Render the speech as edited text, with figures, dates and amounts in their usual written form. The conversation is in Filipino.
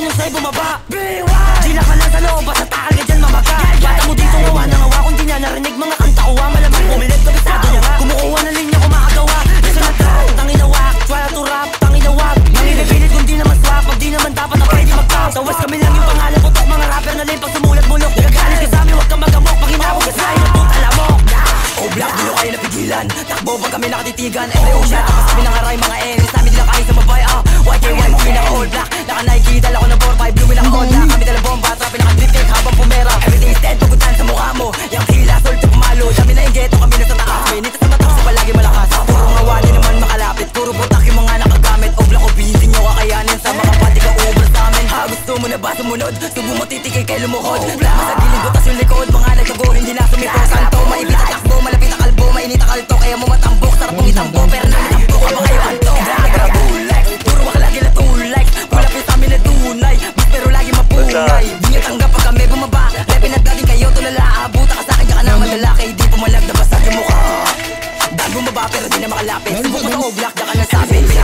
nung sa'y bumaba. Di na ka lang sa loob, basta takal ka dyan mamaga. Bata mo dito ngawa na ngawa, kung di na narinig mga kanta ko malamang bumilid, kabisado niya nga. Kumukuha ng linya, kumakagawa. Listen na trap, tanginawak, try to rap, tanginawak. Nangibibilit kung di naman swak, pag di naman dapat na pwede mag-pop. Tawas kami lang yung pangalan, putok mga rapper na rin pag sumulat mulok. Nagagalit ka sa'min, huwag kang magamok, pag hinawag ka sa'yo, puta lamok. O-block, di nyo kayo napigilan, takbo pag kami nakatitigan. Every O-block, tapos kami nangaray mga enemies namin, di lang kayo sumabay. YK1, kami naka-all black, naka-Nike, dala ko na 4-5, blue, naka-all black. Kami dala bomba, trapin naka-drip cake habang pumera. Everything is dead, pupuntahan sa mukha mo. Yung hila, solto pumalo, dami na yung ghetto, kami na sa taas. Minita sa mata kasi palagi malakas. Puro nga wali naman makalapit, puro putak yung mga nakagamit. O-block, o-busy nyo kakayanin sa mga pati ka over sa amin. Gusto mo na ba sumunod? Subo mo titikay kay lumuhod. Plama sa gilid, butas yung likod, mga nagtago, hindi na sumito. Santo, maipit at takbo, malapit na kalbo, mainit na kalto. Kaya mo matambok, sarap mong itambo, pero nangitambok ka ba kayo anto? Puro waka lagi na tulay, malapit sa amin na tunay, pero lagi mapungay. Di nyo tanggap pag kami bumaba, repinat natin kayo tulala. Abuta ka sa'kin, ka na malalaki, di pumalag na basag yung mukha. Dahil bumaba pero di na makalapit, subok mo sa O-block, da ka na sabi.